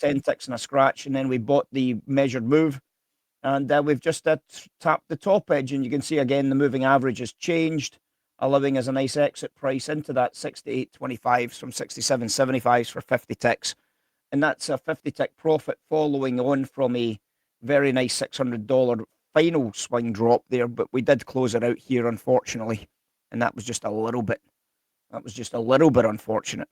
10 ticks and a scratch, and then we bought the measured move, and we've just tapped the top edge, and you can see again the moving average has changed, allowing us a nice exit price into that 68.25s from 67.75s for 50 ticks. And that's a 50 tick profit following on from a very nice $600 final swing drop there, but we did close it out here, unfortunately, and that was just a little bit. That was just a little bit unfortunate.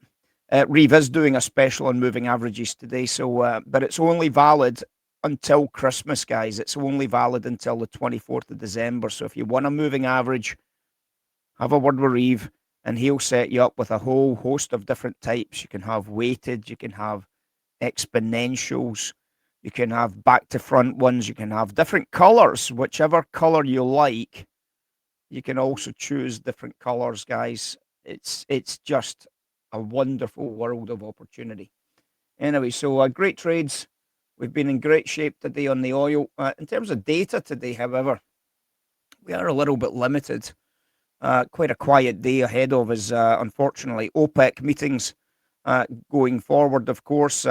Reeve is doing a special on moving averages today, so but it's only valid until Christmas, guys. It's only valid until the 24th of December. So if you want a moving average, have a word with Reeve, and he'll set you up with a whole host of different types. You can have weighted, you can have exponentials, you can have back to front ones, you can have different colors, whichever color you like. You can also choose different colors, guys. It's just a wonderful world of opportunity. Anyway, so great trades. We've been in great shape today on the oil. In terms of data today, however, we are a little bit limited. Quite a quiet day ahead of us, unfortunately. OPEC meetings going forward, of course.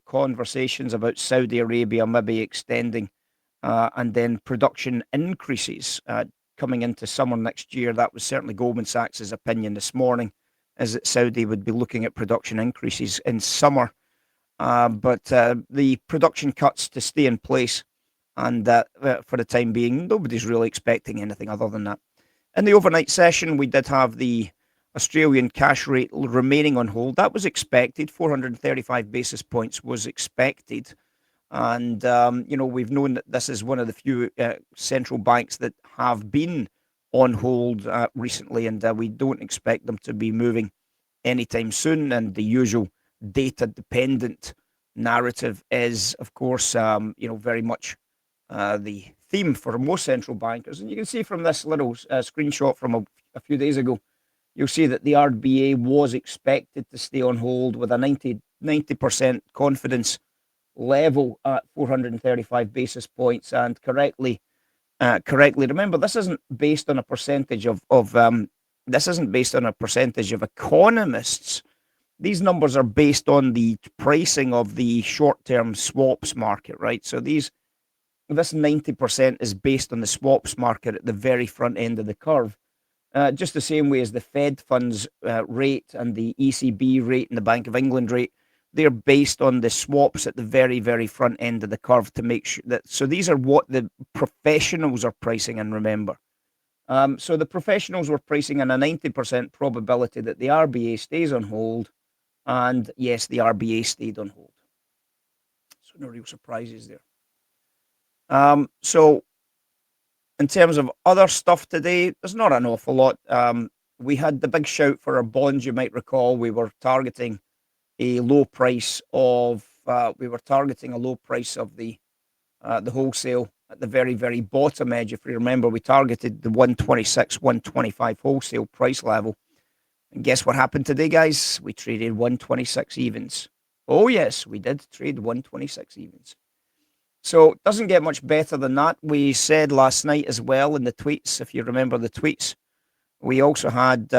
Conversations about Saudi Arabia maybe extending, and then production increases coming into summer next year. That was certainly Goldman Sachs' opinion this morning, is that Saudi would be looking at production increases in summer. But the production cuts to stay in place, and for the time being, nobody's really expecting anything other than that. In the overnight session, we did have the Australian cash rate remaining on hold. That was expected. 435 basis points was expected. And, we've known that this is one of the few central banks that have been on hold recently, and we don't expect them to be moving anytime soon. And the usual data-dependent narrative is, of course, very much the theme for most central bankers. And you can see from this little screenshot from a few days ago, you'll see that the RBA was expected to stay on hold with a 90% confidence level at 435 basis points. And correctly, remember, this isn't based on a percentage of this isn't based on a percentage of economists. These numbers are based on the pricing of the short-term swaps market, right? So this 90% is based on the swaps market at the very front end of the curve. Just the same way as the Fed funds rate and the ECB rate and the Bank of England rate, they're based on the swaps at the very, very front end of the curve to make sure that. So these are what the professionals are pricing in, remember. So the professionals were pricing in a 90% probability that the RBA stays on hold. And yes, the RBA stayed on hold. So no real surprises there. So in terms of other stuff today, there's not an awful lot. We had the big shout for our bonds. You might recall we were targeting a low price of the wholesale at the very, very bottom edge. If you remember, we targeted the 126, 125 wholesale price level. And guess what happened today, guys? We traded 126 evens. Oh yes, we did trade 126 evens. So it doesn't get much better than that. We said last night as well in the tweets, if you remember the tweets, we also had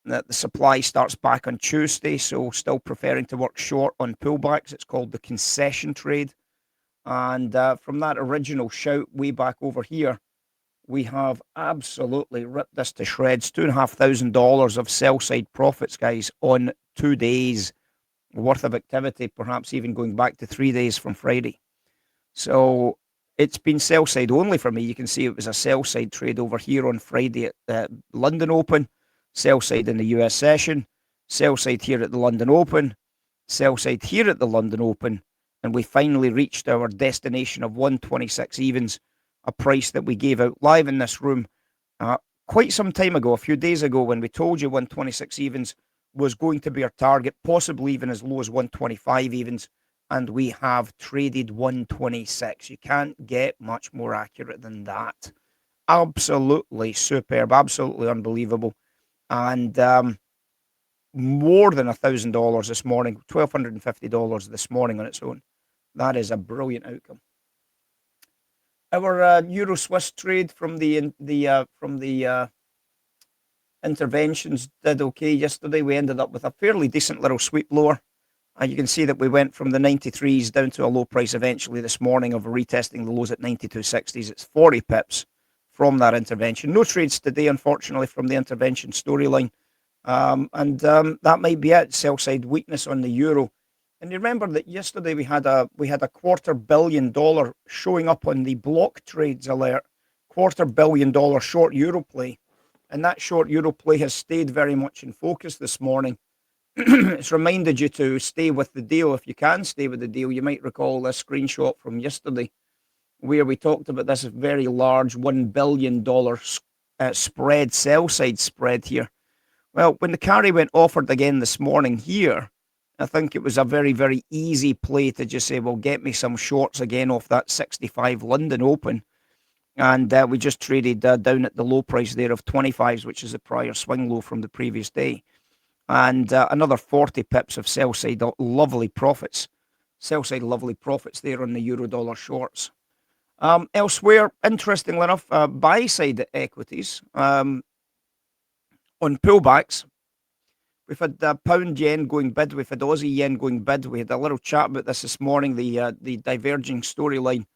that the supply starts back on Tuesday, so still preferring to work short on pullbacks. It's called the concession trade. And from that original shout way back over here, we have absolutely ripped this to shreds. $2,500 of sell-side profits, guys, on 2 days worth of activity, perhaps even going back to 3 days from Friday. So it's been sell side only for me. You can see it was a sell side trade over here on Friday at London Open, sell side in the US session, sell side here at the London Open, sell side here at the London Open, and we finally reached our destination of 126 evens, a price that we gave out live in this room quite some time ago, a few days ago, when we told you 126 evens was going to be our target, possibly even as low as 125 evens. And we have traded 126. You can't get much more accurate than that. Absolutely superb, absolutely unbelievable. And more than $1,000 this morning, $1,250 this morning on its own. That is a brilliant outcome. Our Euro Swiss trade from the interventions did okay yesterday. We ended up with a fairly decent little sweep lower. You can see that we went from the 93s down to a low price eventually this morning of retesting the lows at 92.60s. It's 40 pips from that intervention. No trades today, unfortunately, from the intervention storyline. And that might be it. Sell side weakness on the euro. And you remember that yesterday we had a $250 million showing up on the block trades alert. $250 million short euro play, and that short euro play has stayed very much in focus this morning. It's reminded you to stay with the deal if you can stay with the deal. You might recall this screenshot from yesterday where we talked about this very large $1 billion spread, sell side spread here. Well, when the carry went offered again this morning here, I think it was a very, very easy play to just say, well, get me some shorts again off that 65 London Open. And we just traded down at the low price there of 25s, which is the prior swing low from the previous day. And another 40 pips of sell side lovely profits. Sell side lovely profits there on the euro dollar shorts. Elsewhere, interestingly enough, buy side equities on pullbacks. We've had pound yen going bid. We've had Aussie yen going bid. We had a little chat about this morning, the diverging storyline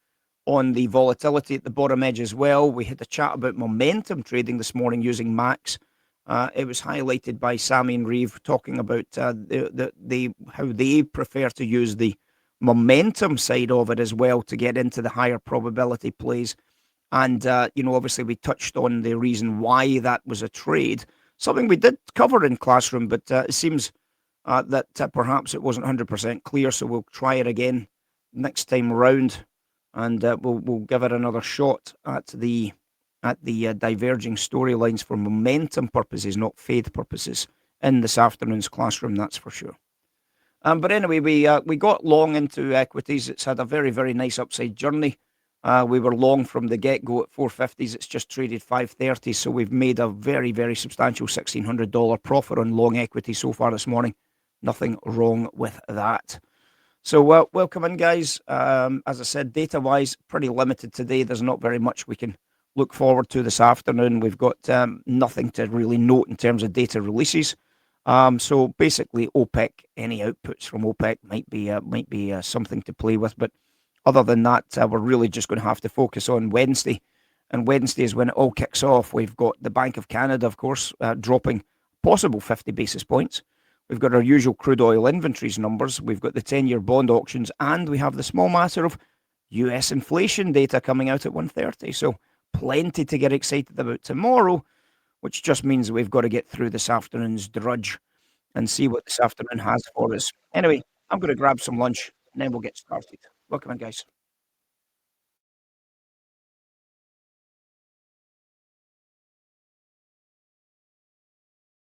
on the volatility at the bottom edge as well. We had a chat about momentum trading this morning using Max. It was highlighted by Sammy and Reeve talking about how they prefer to use the momentum side of it as well to get into the higher probability plays. And, obviously we touched on the reason why that was a trade, something we did cover in Classroom, but it seems that perhaps it wasn't 100% clear. So we'll try it again next time round, and we'll give it another shot at the diverging storylines for momentum purposes, not faith purposes, in this afternoon's Classroom, that's for sure. But anyway, we got long into equities. It's had a very, very nice upside journey. We were long from the get-go at 450s. It's just traded 530, so we've made a very, very substantial $1,600 profit on long equity so far this morning. Nothing wrong with that. So welcome in, guys. As I said, data-wise, pretty limited today. There's not very much we can look forward to this afternoon. We've got nothing to really note in terms of data releases. So basically, OPEC, any outputs from OPEC might be something to play with. But other than that, we're really just going to have to focus on Wednesday. And Wednesday is when it all kicks off. We've got the Bank of Canada, of course, dropping possible 50 basis points. We've got our usual crude oil inventories numbers. We've got the 10-year bond auctions, and we have the small matter of US inflation data coming out at 1:30. So plenty to get excited about tomorrow, which just means we've got to get through this afternoon's drudge and see what this afternoon has for us. Anyway, I'm going to grab some lunch, and then we'll get started. Welcome in, guys.